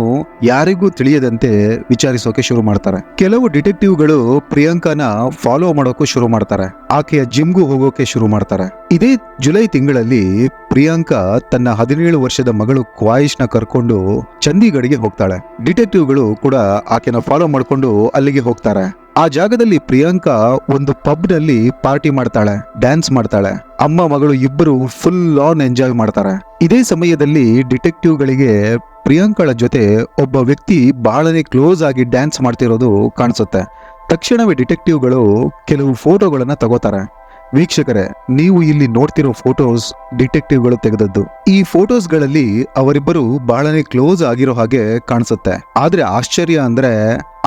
ಯಾರಿಗೂ ತಿಳಿಯದಂತೆ ವಿಚಾರಿಸೋಕೆ ಶುರು ಮಾಡ್ತಾರೆ. ಕೆಲವು ಡಿಟೆಕ್ಟಿವ್ಗಳು ಪ್ರಿಯಾಂಕಾನ ಫಾಲೋ ಮಾಡೋಕೆ ಶುರು ಮಾಡ್ತಾರೆ, ಆಕೆಯ ಜಿಮ್ಗೂ ಹೋಗೋಕೆ ಶುರು ಮಾಡ್ತಾರೆ. ಇದೇ ಜುಲೈ ತಿಂಗಳಲ್ಲಿ ಪ್ರಿಯಾಂಕಾ ತನ್ನ 17 ವರ್ಷದ ಮಗಳು ಕ್ವಾಯಿಶ್ನ ಕರ್ಕೊಂಡು ಚಂಡೀಗಢ್ಗೆ ಹೋಗ್ತಾಳೆ. ಡಿಟೆಕ್ಟಿವ್ಗಳು ಕೂಡ ಆಕೆನ ಫಾಲೋ ಮಾಡ್ಕೊಂಡು ಅಲ್ಲಿಗೆ ಹೋಗ್ತಾರೆ. ಆ ಜಾಗದಲ್ಲಿ ಪ್ರಿಯಾಂಕಾ ಒಂದು ಪಬ್ ನಲ್ಲಿ ಪಾರ್ಟಿ ಮಾಡ್ತಾಳೆ, ಡ್ಯಾನ್ಸ್ ಮಾಡ್ತಾಳೆ. ಅಮ್ಮ ಮಗಳು ಇಬ್ಬರು ಫುಲ್ ಆನ್ ಎಂಜಾಯ್ ಮಾಡ್ತಾರೆ. ಇದೇ ಸಮಯದಲ್ಲಿ ಡಿಟೆಕ್ಟಿವ್ಗಳಿಗೆ ಪ್ರಿಯಾಂಕಳ ಜೊತೆ ಒಬ್ಬ ವ್ಯಕ್ತಿ ಬಹಳನೇ ಕ್ಲೋಸ್ ಆಗಿ ಡ್ಯಾನ್ಸ್ ಮಾಡ್ತಿರೋದು ಕಾಣಿಸುತ್ತೆ. ತಕ್ಷಣವೇ ಡಿಟೆಕ್ಟಿವ್ಗಳು ಕೆಲವು ಫೋಟೋಗಳನ್ನ ತಗೋತಾರೆ. ವೀಕ್ಷಕರೇ, ನೀವು ಇಲ್ಲಿ ನೋಡ್ತಿರೋ ಫೋಟೋಸ್ ಡಿಟೆಕ್ಟಿವ್ಗಳು ತೆಗೆದದ್ದು. ಈ ಫೋಟೋಸ್ಗಳಲ್ಲಿ ಅವರಿಬ್ಬರು ಬಹಳನೇ ಕ್ಲೋಸ್ ಆಗಿರೋ ಹಾಗೆ ಕಾಣಿಸುತ್ತೆ. ಆದ್ರೆ ಆಶ್ಚರ್ಯ ಅಂದ್ರೆ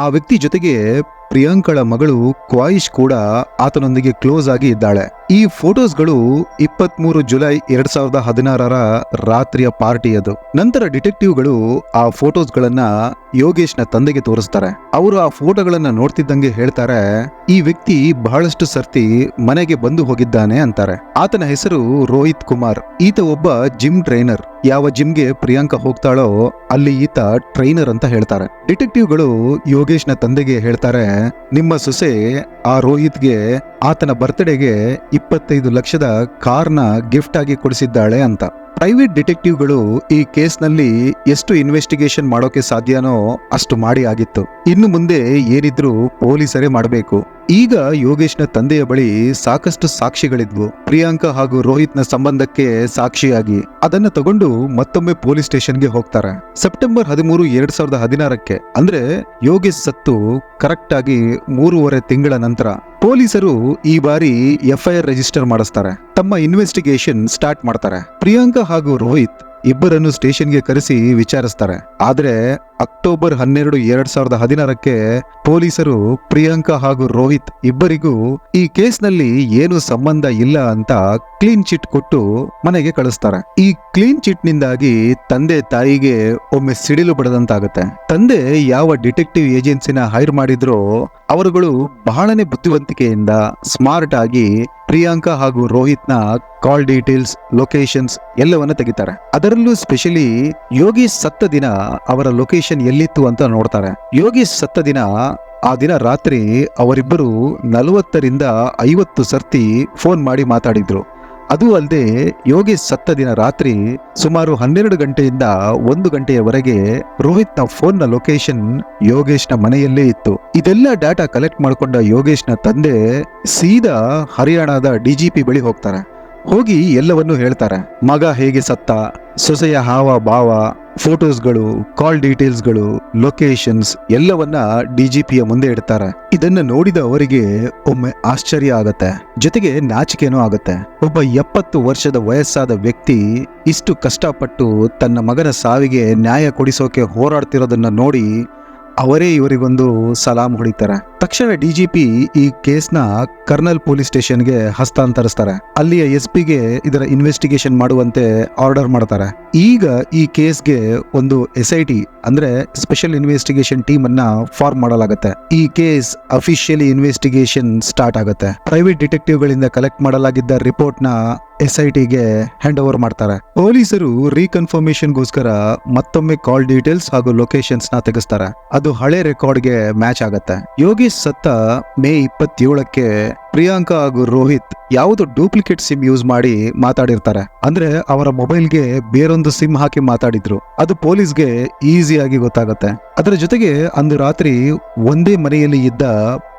ಆ ವ್ಯಕ್ತಿ ಜೊತೆಗೆ ಪ್ರಿಯಾಂಕಳ ಮಗಳು ಕ್ವಾಯಿಶ್ ಕೂಡ ಆತನೊಂದಿಗೆ ಕ್ಲೋಸ್ ಆಗಿ ಇದ್ದಾಳೆ. ಈ ಫೋಟೋಸ್ಗಳು 23 ಜುಲೈ 2016 ರಾತ್ರಿಯ ಪಾರ್ಟಿ ಅದು. ನಂತರ ಡಿಟೆಕ್ಟಿವ್ಗಳು ಆ ಫೋಟೋಸ್ಗಳನ್ನ ಯೋಗೇಶ್ನ ತಂದೆಗೆ ತೋರಿಸ್ತಾರೆ. ಅವರು ಆ ಫೋಟೋಗಳನ್ನ ನೋಡ್ತಿದ್ದಂಗೆ ಹೇಳ್ತಾರೆ, ಈ ವ್ಯಕ್ತಿ ಬಹಳಷ್ಟು ಸರ್ತಿ ಮನೆಗೆ ಬಂದು ಹೋಗಿದ್ದಾನೆ ಅಂತಾರೆ. ಆತನ ಹೆಸರು ರೋಹಿತ್ ಕುಮಾರ್. ಈತ ಒಬ್ಬ ಜಿಮ್ ಟ್ರೈನರ್. ಯಾವ ಜಿಮ್ಗೆ ಪ್ರಿಯಾಂಕಾ ಹೋಗ್ತಾಳೋ ಅಲ್ಲಿ ಈತ ಟ್ರೈನರ್ ಅಂತ ಹೇಳ್ತಾರೆ. ಡಿಟೆಕ್ಟಿವ್ಗಳು ಯೋಗೇಶ್ನ ತಂದೆಗೆ ಹೇಳ್ತಾರೆ, ನಿಮ್ಮ ಸೊಸೆ ಆ ರೋಹಿತ್ಗೆ ಆತನ ಬರ್ತ್ಡೇಗೆ 25 ಲಕ್ಷದ ಕಾರ್ನ ಗಿಫ್ಟ್ ಆಗಿ ಕೊಡಿಸಿದ್ದಾಳೆ ಅಂತ. ಪ್ರೈವೇಟ್ ಡಿಟೆಕ್ಟಿವ್ಗಳು ಈ ಕೇಸ್ನಲ್ಲಿ ಎಷ್ಟು ಇನ್ವೆಸ್ಟಿಗೇಷನ್ ಮಾಡೋಕೆ ಸಾಧ್ಯನೋ ಅಷ್ಟು ಮಾಡಿ ಆಗಿತ್ತು. ಇನ್ನು ಮುಂದೆ ಏನಿದ್ರು ಪೊಲೀಸರೇ ಮಾಡಬೇಕು. ಈಗ ಯೋಗೇಶ್ನ ತಂದೆಯ ಬಳಿ ಸಾಕಷ್ಟು ಸಾಕ್ಷಿಗಳಿದ್ವು, ಪ್ರಿಯಾಂಕಾ ಹಾಗೂ ರೋಹಿತ್ನ ಸಂಬಂಧಕ್ಕೆ ಸಾಕ್ಷಿಯಾಗಿ. ಅದನ್ನ ತಗೊಂಡು ಮತ್ತೊಮ್ಮೆ ಪೊಲೀಸ್ ಸ್ಟೇಷನ್ಗೆ ಹೋಗ್ತಾರೆ. ಸೆಪ್ಟೆಂಬರ್ 13, 2016 ಅಂದ್ರೆ ಯೋಗೇಶ್ ಸತ್ತು ಕರೆಕ್ಟ್ ಆಗಿ 3.5 ತಿಂಗಳ ನಂತರ ಪೊಲೀಸರು ಈ ಬಾರಿ FIR ರಿಜಿಸ್ಟರ್ ಮಾಡಿಸ್ತಾರೆ. ತಮ್ಮ ಇನ್ವೆಸ್ಟಿಗೇಷನ್ ಸ್ಟಾರ್ಟ್ ಮಾಡ್ತಾರೆ. ಪ್ರಿಯಾಂಕಾ ಹಾಗೂ ರೋಹಿತ್ ಇಬ್ಬರನ್ನು ಸ್ಟೇಷನ್ಗೆ ಕರೆಸಿ ವಿಚಾರಿಸ್ತಾರೆ. ಆದ್ರೆ ಅಕ್ಟೋಬರ್ 12, 2016 ಪೊಲೀಸರು ಪ್ರಿಯಾಂಕಾ ಹಾಗೂ ರೋಹಿತ್ ಇಬ್ಬರಿಗೂ ಈ ಕೇಸ್ನಲ್ಲಿ ಏನು ಸಂಬಂಧ ಇಲ್ಲ ಅಂತ ಕ್ಲೀನ್ ಚಿಟ್ ಕೊಟ್ಟು ಮನೆಗೆ ಕಳಿಸ್ತಾರೆ. ಈ ಕ್ಲೀನ್ ಚಿಟ್ ನಿಂದಾಗಿ ತಂದೆ ತಾಯಿಗೆ ಒಮ್ಮೆ ಸಿಡಿಲು ಬಡದಂತಾಗುತ್ತೆ. ತಂದೆ ಯಾವ ಡಿಟೆಕ್ಟಿವ್ ಏಜೆನ್ಸಿನ ಹೈರ್ ಮಾಡಿದ್ರೋ ಅವರುಗಳು ಬಹಳನೇ ಬುದ್ಧಿವಂತಿಕೆಯಿಂದ ಸ್ಮಾರ್ಟ್ ಆಗಿ ಪ್ರಿಯಾಂಕಾ ಹಾಗೂ ರೋಹಿತ್ನ ಕಾಲ್ ಡೀಟೇಲ್ಸ್, ಲೊಕೇಶನ್ಸ್ ಎಲ್ಲವನ್ನ ತೆಗಿತಾರೆ. ಅದರಲ್ಲೂ ಸ್ಪೆಷಲಿ ಯೋಗೇಶ್ ಸತ್ತ ದಿನ ಅವರ ಲೊಕೇಶನ್ ಎಲ್ಲಿತ್ತು ಅಂತ ನೋಡ್ತಾರೆ. ಯೋಗೇಶ್ ಸತ್ತ ದಿನ ಆ ದಿನ ರಾತ್ರಿ ಅವರಿಬ್ಬರು 40 ರಿಂದ 50 ಸರ್ತಿ ಫೋನ್ ಮಾಡಿ ಮಾತಾಡಿದ್ರು. ಅದು ಅಲ್ಲದೆ ಯೋಗೇಶ್ ಸತ್ತ ದಿನ ರಾತ್ರಿ ಸುಮಾರು 12 ಗಂಟೆಯಿಂದ 1 ಗಂಟೆಯವರೆಗೆ ರೋಹಿತ್ನ ಫೋನ್ನ ಲೊಕೇಶನ್ ಯೋಗೇಶ್ನ ಮನೆಯಲ್ಲೇ ಇತ್ತು. ಇದೆಲ್ಲ ಡಾಟಾ ಕಲೆಕ್ಟ್ ಮಾಡಿಕೊಂಡ ಯೋಗೇಶ್ನ ತಂದೆ ಸೀದಾ ಹರಿಯಾಣದ DGP ಬಳಿ ಹೋಗ್ತಾರೆ. ಹೋಗಿ ಎಲ್ಲವನ್ನೂ ಹೇಳ್ತಾರೆ. ಮಗ ಹೇಗೆ ಸತ್ತ, ಸೊಸೆಯ ಹಾವ ಭಾವ, ಫೋಟೋಸ್ಗಳು, ಕಾಲ್ ಡೀಟೇಲ್ಸ್ಗಳು, ಲೊಕೇಶನ್ಸ್ ಎಲ್ಲವನ್ನ DGPಯ ಮುಂದೆ ಇಡ್ತಾರೆ. ಇದನ್ನ ನೋಡಿದ ಅವರಿಗೆ ಒಮ್ಮೆ ಆಶ್ಚರ್ಯ ಆಗತ್ತೆ, ಜೊತೆಗೆ ನಾಚಿಕೆನೂ ಆಗತ್ತೆ. ಒಬ್ಬ 70 ವರ್ಷದ ವಯಸ್ಸಾದ ವ್ಯಕ್ತಿ ಇಷ್ಟು ಕಷ್ಟಪಟ್ಟು ತನ್ನ ಮಗನ ಸಾವಿಗೆ ನ್ಯಾಯ ಕೊಡಿಸೋಕೆ ಹೋರಾಡ್ತಿರೋದನ್ನ ನೋಡಿ ಅವರೇ ಇವರಿಗೊಂದು ಸಲಾಂ ಹೊಡಿತಾರೆ. ತಕ್ಷಣ DGP ಈ ಕೇಸ್ನ ಕರ್ನಲ್ ಪೊಲೀಸ್ ಸ್ಟೇಷನ್ಗೆ ಹಸ್ತಾಂತರಿಸ್ತಾರೆ. ಅಲ್ಲಿಯ SP-ಗೆ ಇದರ ಇನ್ವೆಸ್ಟಿಗೇಷನ್ ಮಾಡುವಂತೆ ಆರ್ಡರ್ ಮಾಡ್ತಾರೆ. ಈಗ ಈ ಕೇಸ್ಗೆ ಒಂದು SIT ಅಂದ್ರೆ ಸ್ಪೆಷಲ್ ಇನ್ವೆಸ್ಟಿಗೇಷನ್ ಟೀಮ್ ಅನ್ನ ಫಾರ್ಮ್ ಮಾಡಲಾಗುತ್ತೆ. ಈ ಕೇಸ್ ಅಫಿಷಿಯಲಿ ಇನ್ವೆಸ್ಟಿಗೇಷನ್ ಸ್ಟಾರ್ಟ್ ಆಗುತ್ತೆ. ಪ್ರೈವೇಟ್ ಡಿಟೆಕ್ಟಿವ್ಗಳಿಂದ ಕಲೆಕ್ಟ್ ಮಾಡಲಾಗಿದ್ದ ರಿಪೋರ್ಟ್ ನ SIT-ಗೆ ಹ್ಯಾಂಡ್ ಓವರ್ ಮಾಡ್ತಾರೆ. ಪೊಲೀಸರು ರೀಕನ್ಫರ್ಮೇಶನ್ಗೋಸ್ಕರ ಮತ್ತೊಮ್ಮೆ ಕಾಲ್ ಡೀಟೇಲ್ಸ್ ಹಾಗೂ ಲೊಕೇಶನ್ಸ್ ನ ತೆಗೆಸ್ತಾರೆ. ಅದು ಹಳೆ ರೆಕಾರ್ಡ್ಗೆ ಮ್ಯಾಚ್ ಆಗತ್ತೆ. ಯೋಗೇಶ್ ಸತ್ತ ಮೇ 27 ಪ್ರಿಯಾಂಕಾ ಹಾಗೂ ರೋಹಿತ್ ಯಾವುದೋ ಡೂಪ್ಲಿಕೇಟ್ ಸಿಮ್ ಯೂಸ್ ಮಾಡಿ ಮಾತಾಡಿರ್ತಾರೆ. ಅಂದ್ರೆ ಅವರ ಮೊಬೈಲ್ಗೆ ಬೇರೊಂದು ಸಿಮ್ ಹಾಕಿ ಮಾತಾಡಿದ್ರು. ಅದು ಪೊಲೀಸ್ಗೆ ಈಸಿಯಾಗಿ ಗೊತ್ತಾಗುತ್ತೆ. ಅದರ ಜೊತೆಗೆ ಅಂದು ರಾತ್ರಿ ಒಂದೇ ಮನೆಯಲ್ಲಿ ಇದ್ದ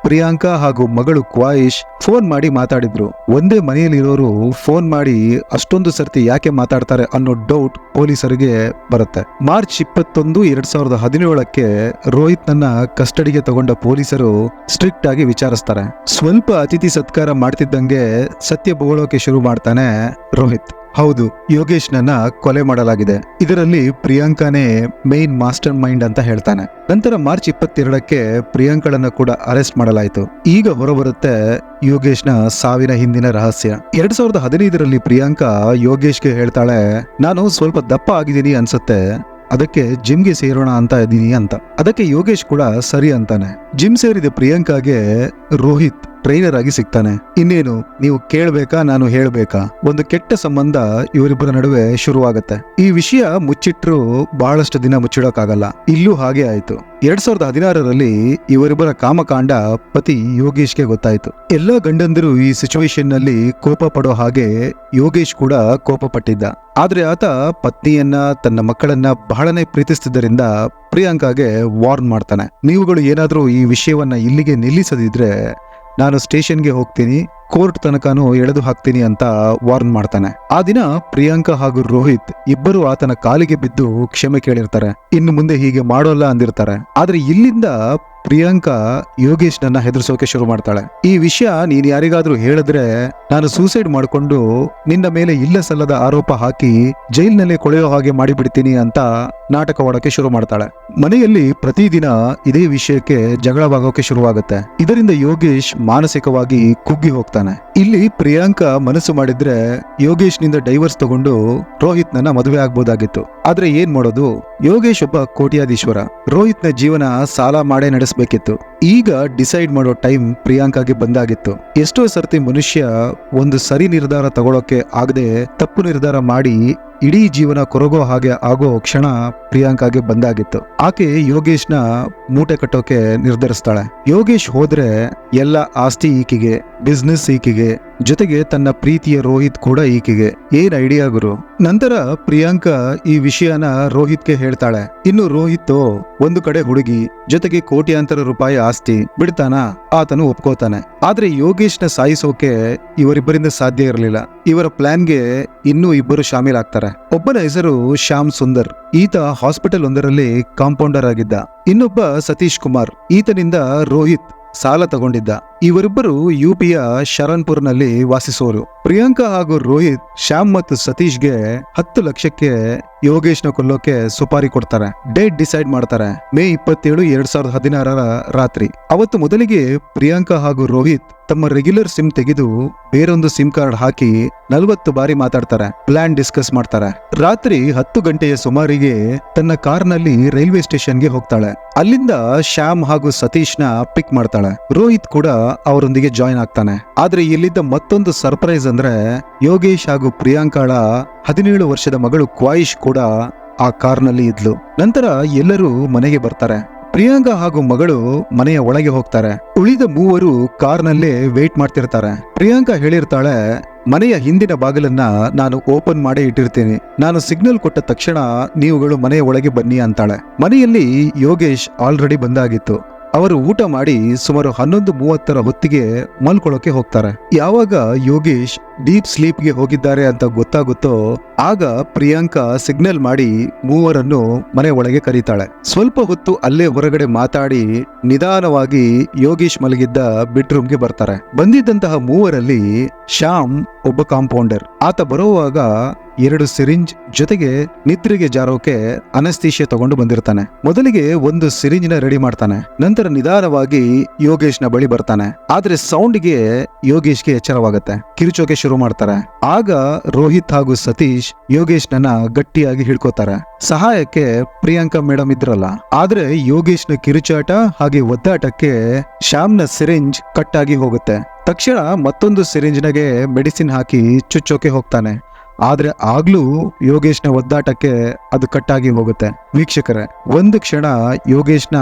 ಪ್ರಿಯಾಂಕಾ ಹಾಗೂ ಮಗಳು ಕ್ವಾಯಿಶ್ ಫೋನ್ ಮಾಡಿ ಮಾತಾಡಿದ್ರು. ಒಂದೇ ಮನೆಯಲ್ಲಿರೋರು ಫೋನ್ ಮಾಡಿ ಅಷ್ಟೊಂದು ಸರ್ತಿ ಯಾಕೆ ಮಾತಾಡ್ತಾರೆ ಅನ್ನೋ ಡೌಟ್ ಪೊಲೀಸರಿಗೆ ಬರುತ್ತೆ. ಮಾರ್ಚ್ 21, 2017ಕ್ಕೆ ರೋಹಿತ್ ನನ್ನ ಕಸ್ಟಡಿಗೆ ತಗೊಂಡ ಪೊಲೀಸರು ಸ್ಟ್ರಿಕ್ಟ್ ಆಗಿ ವಿಚಾರಿಸ್ತಾರೆ. ಸ್ವಲ್ಪ ಅತಿಥಿ ಸತ್ಕಾರ ಮಾಡ್ತಿದ್ದಂಗೆ ಸತ್ಯ ಬೊಗಳೋಕೆ ಶುರು ಮಾಡ್ತಾನೆ ರೋಹಿತ್. ಹೌದು, ಯೋಗೇಶ್ ನನ್ನ ಕೊಲೆ ಮಾಡಲಾಗಿದೆ. ಇದರಲ್ಲಿ ಪ್ರಿಯಾಂಕಾನೇ ಮೈನ್ ಮಾಸ್ಟರ್ ಮೈಂಡ್ ಅಂತ ಹೇಳ್ತಾನೆ. ನಂತರ ಮಾರ್ಚ್ 22ಕ್ಕೆ ಪ್ರಿಯಾಂಕಳನ್ನ ಕೂಡ ಅರೆಸ್ಟ್ ಮಾಡಲಾಯಿತು. ಈಗ ಹೊರಬರುತ್ತೆ ಯೋಗೇಶ್ನ ಸಾವಿನ ಹಿಂದಿನ ರಹಸ್ಯ. 2015ರಲ್ಲಿ ಪ್ರಿಯಾಂಕಾ ಯೋಗೇಶ್ಗೆ ಹೇಳ್ತಾಳೆ, ನಾನು ಸ್ವಲ್ಪ ದಪ್ಪ ಆಗಿದ್ದೀನಿ ಅನ್ಸುತ್ತೆ, ಅದಕ್ಕೆ ಜಿಮ್ಗೆ ಸೇರೋಣ ಅಂತ ಇದ್ದೀನಿ ಅಂತ. ಅದಕ್ಕೆ ಯೋಗೇಶ್ ಕೂಡ ಸರಿ ಅಂತಾನೆ. ಜಿಮ್ ಸೇರಿದ ಪ್ರಿಯಾಂಕಾಗೆ ರೋಹಿತ್ ಟ್ರೈನರ್ ಆಗಿ ಸಿಗ್ತಾನೆ. ಇನ್ನೇನು, ನೀವು ಕೇಳ್ಬೇಕಾ ನಾನು ಹೇಳ್ಬೇಕಾ, ಒಂದು ಕೆಟ್ಟ ಸಂಬಂಧ ಇವರಿಬ್ಬರ ನಡುವೆ ಶುರುವಾಗತ್ತೆ. ಈ ವಿಷಯ ಮುಚ್ಚಿಟ್ರು ಬಹಳಷ್ಟು ದಿನ ಮುಚ್ಚಿಡೋಕ್ಕಾಗಲ್ಲ. ಇಲ್ಲೂ ಹಾಗೆ ಆಯ್ತು. 2016ರಲ್ಲಿ ಇವರಿಬ್ಬರ ಕಾಮಕಾಂಡ ಪತಿ ಯೋಗೇಶ್ಗೆ ಗೊತ್ತಾಯ್ತು. ಎಲ್ಲಾ ಗಂಡಂದಿರು ಈ ಸಿಚುವೇಶನ್ ನಲ್ಲಿ ಕೋಪ ಪಡೋ ಹಾಗೆ ಯೋಗೇಶ್ ಕೂಡ ಕೋಪ ಪಟ್ಟಿದ್ದ. ಆದ್ರೆ ಆತ ಪತ್ನಿಯನ್ನ, ತನ್ನ ಮಕ್ಕಳನ್ನ ಬಹಳನೇ ಪ್ರೀತಿಸ್ತಿದ್ದರಿಂದ ಪ್ರಿಯಾಂಕಾಗೆ ವಾರ್ನ್ ಮಾಡ್ತಾನೆ. ನೀವುಗಳು ಏನಾದ್ರೂ ಈ ವಿಷಯವನ್ನ ಇಲ್ಲಿಗೆ ನಿಲ್ಲಿಸದಿದ್ರೆ ನಾನು ಸ್ಟೇಷನ್ಗೆ ಹೋಗ್ತೀನಿ, ಕೋರ್ಟ್ ತನಕನೂ ಎಳೆದು ಹಾಕ್ತೀನಿ ಅಂತ ವಾರ್ನ್ ಮಾಡ್ತಾನೆ. ಆ ದಿನ ಪ್ರಿಯಾಂಕಾ ಹಾಗೂ ರೋಹಿತ್ ಇಬ್ಬರು ಆತನ ಕಾಲಿಗೆ ಬಿದ್ದು ಕ್ಷಮೆ ಕೇಳಿರ್ತಾರೆ. ಇನ್ನು ಮುಂದೆ ಹೀಗೆ ಮಾಡೋಲ್ಲ ಅಂದಿರ್ತಾರೆ. ಆದ್ರೆ ಇಲ್ಲಿಂದ ಪ್ರಿಯಾಂಕಾ ಯೋಗೇಶ್ ನನ್ನ ಹೆದರ್ಸೋಕೆ ಶುರು ಮಾಡ್ತಾಳೆ. ಈ ವಿಷಯ ನೀನ್ ಯಾರಿಗಾದ್ರೂ ಹೇಳಿದ್ರೆ ನಾನು ಸೂಸೈಡ್ ಮಾಡ್ಕೊಂಡು ನಿನ್ನ ಮೇಲೆ ಇಲ್ಲ ಸಲ್ಲದ ಆರೋಪ ಹಾಕಿ ಜೈಲ್ನಲ್ಲೇ ಕೊಳೆಯೋ ಹಾಗೆ ಮಾಡಿಬಿಡ್ತೀನಿ ಅಂತ ನಾಟಕವಾಡೋಕೆ ಶುರು ಮಾಡ್ತಾಳೆ. ಮನೆಯಲ್ಲಿ ಪ್ರತಿದಿನ ಇದೇ ವಿಷಯಕ್ಕೆ ಜಗಳವಾಗೋಕೆ ಶುರುವಾಗುತ್ತೆ. ಇದರಿಂದ ಯೋಗೇಶ್ ಮಾನಸಿಕವಾಗಿ ಕುಗ್ಗಿ ಹೋಗ್ತಾನೆ. ಇಲ್ಲಿ ಪ್ರಿಯಾಂಕಾ ಮನಸ್ಸು ಮಾಡಿದ್ರೆ ಯೋಗೇಶ್ ನಿಂದ ಡೈವರ್ಸ್ ತಗೊಂಡು ರೋಹಿತ್ ನನ್ನ ಮದುವೆ ಆಗ್ಬೋದಾಗಿತ್ತು. ಆದ್ರೆ ಏನ್ ಮಾಡೋದು, ಯೋಗೇಶ್ ಒಬ್ಬ ಕೋಟ್ಯಾಧೀಶ್ವರ. ರೋಹಿತ್ನ ಜೀವನ ಸಾಲ ಮಾಡೇ ನಡೆಸಬೇಕಿತ್ತು. ಈಗ ಡಿಸೈಡ್ ಮಾಡೋ ಟೈಮ್ ಪ್ರಿಯಾಂಕಾಗೆ ಬಂದಾಗಿತ್ತು. ಎಷ್ಟೋ ಸರ್ತಿ ಮನುಷ್ಯ ಒಂದು ಸರಿ ನಿರ್ಧಾರ ತಗೊಳ್ಳೋಕೆ ಆಗದೆ ತಪ್ಪು ನಿರ್ಧಾರ ಮಾಡಿ ಇಡೀ ಜೀವನ ಕೊರಗೋ ಹಾಗೆ ಆಗೋ ಕ್ಷಣ ಪ್ರಿಯಾಂಕಾಗೆ ಬಂದಾಗಿತ್ತು. ಆಕೆ ಯೋಗೇಶ್ನ ಮೂಟೆ ಕಟ್ಟೋಕೆ ನಿರ್ಧರಿಸ್ತಾಳೆ. ಯೋಗೇಶ್ ಹೋದ್ರೆ ಎಲ್ಲ ಆಸ್ತಿ ಈಕೆಗೆ, ಬಿಸ್ನೆಸ್ ಈಕೆಗೆ, ಜೊತೆಗೆ ತನ್ನ ಪ್ರೀತಿಯ ರೋಹಿತ್ ಕೂಡ ಈಕೆಗೆ. ಏನ್ ಐಡಿಯಾ ಗುರು. ನಂತರ ಪ್ರಿಯಾಂಕಾ ಈ ವಿಷಯನ ರೋಹಿತ್ಗೆ ಹೇಳ್ತಾಳೆ. ಇನ್ನು ರೋಹಿತ್ ಒಂದು ಕಡೆ ಹುಡುಗಿ, ಜೊತೆಗೆ ಕೋಟ್ಯಾಂತರ ರೂಪಾಯಿ ಆಸ್ತಿ, ಬಿಡ್ತಾನ? ಆತನು ಒಪ್ಕೋತಾನೆ. ಆದ್ರೆ ಯೋಗೇಶ್ನ ಸಾಯಿಸೋಕೆ ಇವರಿಬ್ಬರಿಂದ ಸಾಧ್ಯ ಇರಲಿಲ್ಲ. ಇವರ ಪ್ಲಾನ್ಗೆ ಇನ್ನೂ ಇಬ್ಬರು ಶಾಮೀಲಾಗ್ತಾರೆ. ಒಬ್ಬನ ಹೆಸರು ಶ್ಯಾಮ್ ಸುಂದರ್. ಈತ ಹಾಸ್ಪಿಟಲ್ ಒಂದರಲ್ಲಿ ಕಾಂಪೌಂಡರ್ ಆಗಿದ್ದ. ಇನ್ನೊಬ್ಬ ಸತೀಶ್ ಕುಮಾರ್. ಈತನಿಂದ ರೋಹಿತ್ ಸಾಲ ತಗೊಂಡಿದ್ದ. ಇವರಿಬ್ಬರು ಯುಪಿಯ ಶರಣ್ಪುರ್ನಲ್ಲಿ ವಾಸಿಸೋರು. ಪ್ರಿಯಾಂಕಾ ಹಾಗೂ ರೋಹಿತ್ ಶ್ಯಾಮ್ ಮತ್ತು ಸತೀಶ್ಗೆ 10 ಲಕ್ಷಕ್ಕೆ ಯೋಗೇಶ್ನ ಕೊಲ್ಲೋಕೆ ಸುಪಾರಿ ಕೊಡ್ತಾರೆ. ಡೇಟ್ ಡಿಸೈಡ್ ಮಾಡ್ತಾರೆ. ಮೇ 27, 2016 ರಾತ್ರಿ. ಅವತ್ತು ಮೊದಲಿಗೆ ಪ್ರಿಯಾಂಕಾ ಹಾಗೂ ರೋಹಿತ್ ತಮ್ಮ ರೆಗ್ಯುಲರ್ ಸಿಮ್ ತೆಗೆದು ಬೇರೊಂದು ಸಿಮ್ ಕಾರ್ಡ್ ಹಾಕಿ 40 ಬಾರಿ ಮಾತಾಡ್ತಾರೆ. ಪ್ಲಾನ್ ಡಿಸ್ಕಸ್ ಮಾಡ್ತಾರೆ. ರಾತ್ರಿ 10 ಗಂಟೆಯ ಸುಮಾರಿಗೆ ತನ್ನ ಕಾರ್ನಲ್ಲಿ ರೈಲ್ವೆ ಸ್ಟೇಷನ್ಗೆ ಹೋಗ್ತಾಳೆ. ಅಲ್ಲಿಂದ ಶ್ಯಾಮ್ ಹಾಗೂ ಸತೀಶ್ನ ಪಿಕ್ ಮಾಡ್ತಾಳೆ. ರೋಹಿತ್ ಕೂಡ ಅವರೊಂದಿಗೆ ಜಾಯಿನ್ ಆಗ್ತಾನೆ. ಆದ್ರೆ ಇಲ್ಲಿದ್ದ ಮತ್ತೊಂದು ಸರ್ಪ್ರೈಸ್ ಅಂದ್ರೆ ಯೋಗೇಶ್ ಹಾಗೂ ಪ್ರಿಯಾಂಕಾಳ 17 ವರ್ಷದ ಮಗಳು ಕ್ವಾಯಿಶ್ ಕೂಡ ಆ ಕಾರ್ನಲ್ಲಿ ಇದ್ಲು. ನಂತರ ಎಲ್ಲರೂ ಮನೆಗೆ ಬರ್ತಾರೆ. ಪ್ರಿಯಾಂಕಾ ಹಾಗೂ ಮಗಳು ಮನೆಯ ಒಳಗೆ ಹೋಗ್ತಾರೆ. ಉಳಿದ ಮೂವರು ಕಾರ್ನಲ್ಲೇ ವೇಟ್ ಮಾಡ್ತಿರ್ತಾರೆ. ಪ್ರಿಯಾಂಕಾ ಹೇಳಿರ್ತಾಳೆ, ಮನೆಯ ಹಿಂದಿನ ಬಾಗಿಲನ್ನ ನಾನು ಓಪನ್ ಮಾಡೇ ಇಟ್ಟಿರ್ತೀನಿ. ನಾನು ಸಿಗ್ನಲ್ ಕೊಟ್ಟ ತಕ್ಷಣ ನೀವುಗಳು ಮನೆಯ ಒಳಗೆ ಬನ್ನಿ ಅಂತಾಳೆ. ಮನೆಯಲ್ಲಿ ಯೋಗೇಶ್ ಆಲ್ರೆಡಿ ಬಂದಾಗಿತ್ತು. ಅವರು ಊಟ ಮಾಡಿ ಸುಮಾರು 11:30 ಹೊತ್ತಿಗೆ ಮಲ್ಕೊಳ್ಳೋಕೆ ಹೋಗ್ತಾರೆ. ಯಾವಾಗ ಯೋಗೇಶ್ ಡೀಪ್ ಸ್ಲೀಪ್ಗೆ ಹೋಗಿದ್ದಾರೆ ಅಂತ ಗೊತ್ತಾಗುತ್ತೋ ಆಗ ಪ್ರಿಯಾಂಕಾ ಸಿಗ್ನಲ್ ಮಾಡಿ ಮೂವರನ್ನು ಮನೆ ಒಳಗೆ ಕರೀತಾಳೆ. ಸ್ವಲ್ಪ ಹೊತ್ತು ಅಲ್ಲೇ ಹೊರಗಡೆ ಮಾತಾಡಿ ನಿಧಾನವಾಗಿ ಯೋಗೇಶ್ ಮಲಗಿದ್ದ ಬೆಡ್ರೂಮ್ಗೆ ಬರ್ತಾರೆ. ಬಂದಿದ್ದಂತಹ ಮೂವರಲ್ಲಿ ಶ್ಯಾಮ್ ಒಬ್ಬ ಕಾಂಪೌಂಡರ್. ಆತ ಬರುವಾಗ 2 ಸಿರಿಂಜ್ ಜೊತೆಗೆ ನಿದ್ರೆಗೆ ಜಾರೋಕೆ ಅನಸ್ತೇಶಿಯಾ ತಗೊಂಡು ಬಂದಿರ್ತಾನೆ. ಮೊದಲಿಗೆ ಒಂದು ಸಿರಿಂಜ್ನ ರೆಡಿ ಮಾಡ್ತಾನೆ. ನಂತರ ನಿಧಾನವಾಗಿ ಯೋಗೇಶ್ನ ಬಳಿ ಬರ್ತಾನೆ. ಆದ್ರೆ ಸೌಂಡ್ಗೆ ಯೋಗೇಶ್ಗೆ ಎಚ್ಚರವಾಗತ್ತೆ. ಕಿರುಚೋಕೆ ಶುರು ಮಾಡ್ತಾರೆ. ಆಗ ರೋಹಿತ್ ಹಾಗೂ ಸತೀಶ್ ಯೋಗೇಶ್ನ ಗಟ್ಟಿಯಾಗಿ ಹಿಡ್ಕೋತಾರೆ. ಸಹಾಯಕ್ಕೆ ಪ್ರಿಯಾಂಕಾ ಮೇಡಮ್ ಇದ್ರಲ್ಲ. ಆದ್ರೆ ಯೋಗೇಶ್ನ ಕಿರುಚಾಟ ಹಾಗೆ ಒದ್ದಾಟಕ್ಕೆ ಶ್ಯಾಮ್ನ ಸಿರಿಂಜ್ ಕಟ್ ಆಗಿ ಹೋಗುತ್ತೆ. ತಕ್ಷಣ ಮತ್ತೊಂದು ಸಿರಿಂಜ್ನಗೆ ಮೆಡಿಸಿನ್ ಹಾಕಿ ಚುಚ್ಚೋಕೆ ಹೋಗ್ತಾನೆ. ಆದ್ರೆ ಆಗ್ಲೂ ಯೋಗೇಶ್ನ ಒದ್ದಾಟಕ್ಕೆ ಅದು ಕಟ್ಟಾಗಿ ಹೋಗುತ್ತೆ. ವೀಕ್ಷಕರೇ, ಒಂದು ಕ್ಷಣ ಯೋಗೇಶ್ನ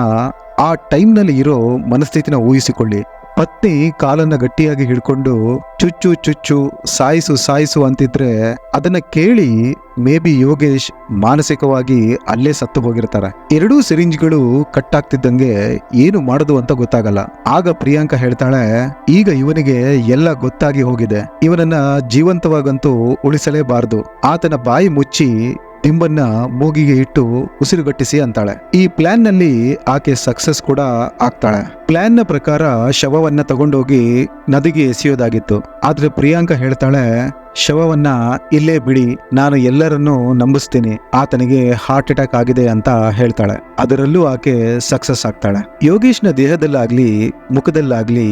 ಆ ಟೈಮ್ನಲ್ಲಿ ಇರೋ ಮನಸ್ಥಿತಿನ ಊಹಿಸಿಕೊಳ್ಳಿ. ಪತ್ನಿ ಕಾಲನ್ನ ಗಟ್ಟಿಯಾಗಿ ಹಿಡ್ಕೊಂಡು ಚುಚ್ಚು ಚುಚ್ಚು ಸಾಯಿಸು ಸಾಯಿಸು ಅಂತಿದ್ರೆ ಅದನ್ನ ಕೇಳಿ ಮೇ ಬಿ ಯೋಗೇಶ್ ಮಾನಸಿಕವಾಗಿ ಅಲ್ಲೇ ಸತ್ತು ಹೋಗಿರ್ತಾರೆ. ಎರಡೂ ಸಿರಿಂಜ್ಗಳು ಕಟ್ಟಾಗ್ತಿದ್ದಂಗೆ ಏನು ಮಾಡೋದು ಅಂತ ಗೊತ್ತಾಗಲ್ಲ. ಆಗ ಪ್ರಿಯಾಂಕಾ ಹೇಳ್ತಾಳೆ, ಈಗ ಇವನಿಗೆ ಎಲ್ಲ ಗೊತ್ತಾಗಿ ಹೋಗಿದೆ, ಇವನನ್ನ ಜೀವಂತವಾಗಂತೂ ಉಳಿಸಲೇಬಾರದು, ಆತನ ಬಾಯಿ ಮುಚ್ಚಿ ದಿಂಬನ್ನ ಮೂಗಿಗೆ ಇಟ್ಟು ಉಸಿರುಗಟ್ಟಿಸಿ ಅಂತಾಳೆ. ಈ ಪ್ಲಾನ್ ನಲ್ಲಿ ಆಕೆ ಸಕ್ಸಸ್ ಕೂಡ ಆಗ್ತಾಳೆ. ಪ್ಲಾನ್ ನ ಪ್ರಕಾರ ಶವವನ್ನ ತಗೊಂಡೋಗಿ ನದಿಗೆ ಎಸೆಯೋದಾಗಿತ್ತು. ಆದ್ರೆ ಪ್ರಿಯಾಂಕಾ ಹೇಳ್ತಾಳೆ, ಶವವನ್ನ ಇಲ್ಲೇ ಬಿಡಿ, ನಾನು ಎಲ್ಲರನ್ನೂ ನಂಬಿಸ್ತೀನಿ, ಆತನಿಗೆ ಹಾರ್ಟ್ ಅಟ್ಯಾಕ್ ಆಗಿದೆ ಅಂತ ಹೇಳ್ತಾಳೆ. ಅದರಲ್ಲೂ ಆಕೆ ಸಕ್ಸಸ್ ಆಗ್ತಾಳೆ. ಯೋಗೇಶ್ನ ದೇಹದಲ್ಲಾಗ್ಲಿ ಮುಖದಲ್ಲಾಗ್ಲಿ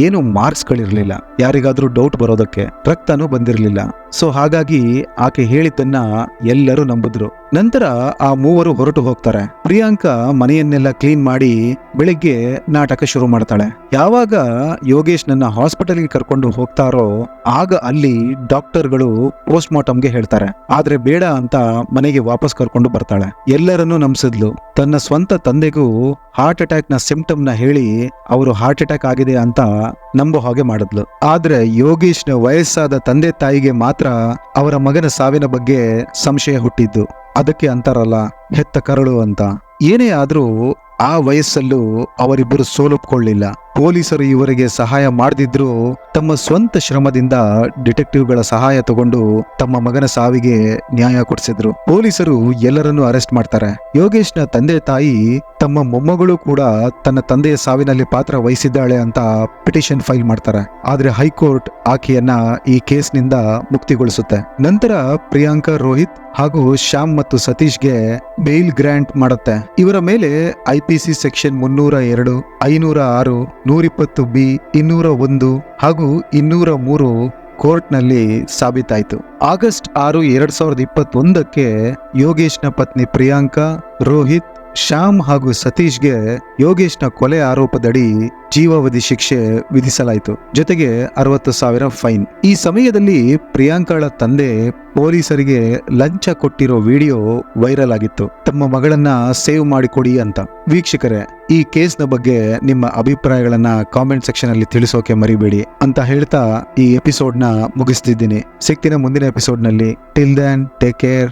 ಏನು ಮಾರ್ಕ್ಸ್ ಗಳಿರ್ಲಿಲ್ಲ, ಯಾರಿಗಾದ್ರೂ ಡೌಟ್ ಬರೋದಕ್ಕೆ. ರಕ್ತನೂ ಬಂದಿರಲಿಲ್ಲ. ಸೊ ಹಾಗಾಗಿ ಆಕೆ ಹೇಳಿದ್ದನ್ನ ಎಲ್ಲರೂ ನಂಬಿದ್ರು. ನಂತರ ಆ ಮೂವರು ಹೊರಟು ಹೋಗ್ತಾರೆ. ಪ್ರಿಯಾಂಕಾ ಮನೆಯನ್ನೆಲ್ಲ ಕ್ಲೀನ್ ಮಾಡಿ ಬೆಳಿಗ್ಗೆ ನಾಟಕ ಶುರು ಮಾಡ್ತಾಳೆ. ಯಾವಾಗ ಯೋಗೇಶ್ ನನ್ನ ಹಾಸ್ಪಿಟಲ್ಗೆ ಕರ್ಕೊಂಡು ಹೋಗ್ತಾರೋ ಆಗ ಅಲ್ಲಿ ಡಾಕ್ಟರ್ಗಳು ಪೋಸ್ಟ್ ಮಾರ್ಟಮ್ಗೆ ಹೇಳ್ತಾರೆ. ಆದ್ರೆ ಬೇಡ ಅಂತ ಮನೆಗೆ ವಾಪಸ್ ಕರ್ಕೊಂಡು ಬರ್ತಾಳೆ. ಎಲ್ಲರನ್ನೂ ನಂಬಿಸಿದ್ಲು. ತನ್ನ ಸ್ವಂತ ತಂದೆಗೂ ಹಾರ್ಟ್ ಅಟ್ಯಾಕ್ ನ ಸಿಂಪ್ಟಮ್ ನ ಹೇಳಿ ಅವರು ಹಾರ್ಟ್ ಅಟ್ಯಾಕ್ ಆಗಿದೆ ಅಂತ ನಂಬೋ ಹಾಗೆ ಮಾಡಿದ್ಲು. ಆದ್ರೆ ಯೋಗೇಶ್ನ ವಯಸ್ಸಾದ ತಂದೆ ತಾಯಿಗೆ ಮಾತ್ರ ಅವರ ಮಗನ ಸಾವಿನ ಬಗ್ಗೆ ಸಂಶಯ ಹುಟ್ಟಿದ್ದು. ಅದಕ್ಕೆ ಅಂತಾರಲ್ಲ ಹೆತ್ತ ಕರಳು ಅಂತ. ಏನೇ ಆದ್ರೂ ಆ ವಯಸ್ಸಲ್ಲೂ ಅವರಿಬ್ಬರು ಸೋಲೊಪ್ಕೊಳ್ಳಿಲ್ಲ. ಪೊಲೀಸರು ಇವರಿಗೆ ಸಹಾಯ ಮಾಡದಿದ್ರು ತಮ್ಮ ಸ್ವಂತ ಶ್ರಮದಿಂದ ಡಿಟೆಕ್ಟಿವ್ಗಳ ಸಹಾಯ ತಗೊಂಡು ತಮ್ಮ ಮಗನ ಸಾವಿಗೆ ನ್ಯಾಯ ಕೊಡಿಸಿದ್ರು. ಪೊಲೀಸರು ಎಲ್ಲರನ್ನೂ ಅರೆಸ್ಟ್ ಮಾಡ್ತಾರೆ. ಯೋಗೇಶ್ನ ತಂದೆ ತಾಯಿ ತಮ್ಮ ಮೊಮ್ಮಗಳು ಕೂಡ ತನ್ನ ತಂದೆಯ ಸಾವಿನಲ್ಲಿ ಪಾತ್ರ ವಹಿಸಿದ್ದಾಳೆ ಅಂತ ಪಿಟಿಷನ್ ಫೈಲ್ ಮಾಡ್ತಾರೆ. ಆದ್ರೆ ಹೈಕೋರ್ಟ್ ಆಕೆಯನ್ನ ಈ ಕೇಸ್ನಿಂದ ಮುಕ್ತಿಗೊಳಿಸುತ್ತೆ. ನಂತರ ಪ್ರಿಯಾಂಕಾ, ರೋಹಿತ್ ಹಾಗೂ ಶ್ಯಾಮ್ ಮತ್ತು ಸತೀಶ್ಗೆ ಬೇಲ್ ಗ್ರಾಂಟ್ ಮಾಡುತ್ತೆ. ಇವರ ಮೇಲೆ IPC ಸೆಕ್ಷನ್ 302, 506, 120B, 201 ಹಾಗೂ 203 ಕೋರ್ಟ್ನಲ್ಲಿ ಸಾಬೀತಾಯಿತು. ಆಗಸ್ಟ್ 6, 2021ಕ್ಕೆ ಯೋಗೇಶ್ನ ಪತ್ನಿ ಪ್ರಿಯಾಂಕಾ, ರೋಹಿತ್, ಶ್ಯಾಮ್ ಹಾಗೂ ಸತೀಶ್ಗೆ ಯೋಗೇಶ್ನ ಕೊಲೆ ಆರೋಪದಡಿ ಜೀವಾವಧಿ ಶಿಕ್ಷೆ ವಿಧಿಸಲಾಯಿತು. ಜೊತೆಗೆ 60,000 ಫೈನ್. ಈ ಸಮಯದಲ್ಲಿ ಪ್ರಿಯಾಂಕಾಳ ತಂದೆ ಪೊಲೀಸರಿಗೆ ಲಂಚ ಕೊಟ್ಟಿರೋ ವಿಡಿಯೋ ವೈರಲ್ ಆಗಿತ್ತು, ತಮ್ಮ ಮಗಳನ್ನ ಸೇವ್ ಮಾಡಿಕೊಡಿ ಅಂತ. ವೀಕ್ಷಕರೇ, ಈ ಕೇಸ್ನ ಬಗ್ಗೆ ನಿಮ್ಮ ಅಭಿಪ್ರಾಯಗಳನ್ನ ಕಾಮೆಂಟ್ ಸೆಕ್ಷನ್ ಅಲ್ಲಿ ತಿಳಿಸೋಕೆ ಮರಿಬೇಡಿ ಅಂತ ಹೇಳ್ತಾ ಈ ಎಪಿಸೋಡ್ ನ ಮುಗಿಸ್ತಿದ್ದೀನಿ. ಸಿಗ್ತೀನಿ ಮುಂದಿನ ಎಪಿಸೋಡ್ ನಲ್ಲಿ. Till then take care.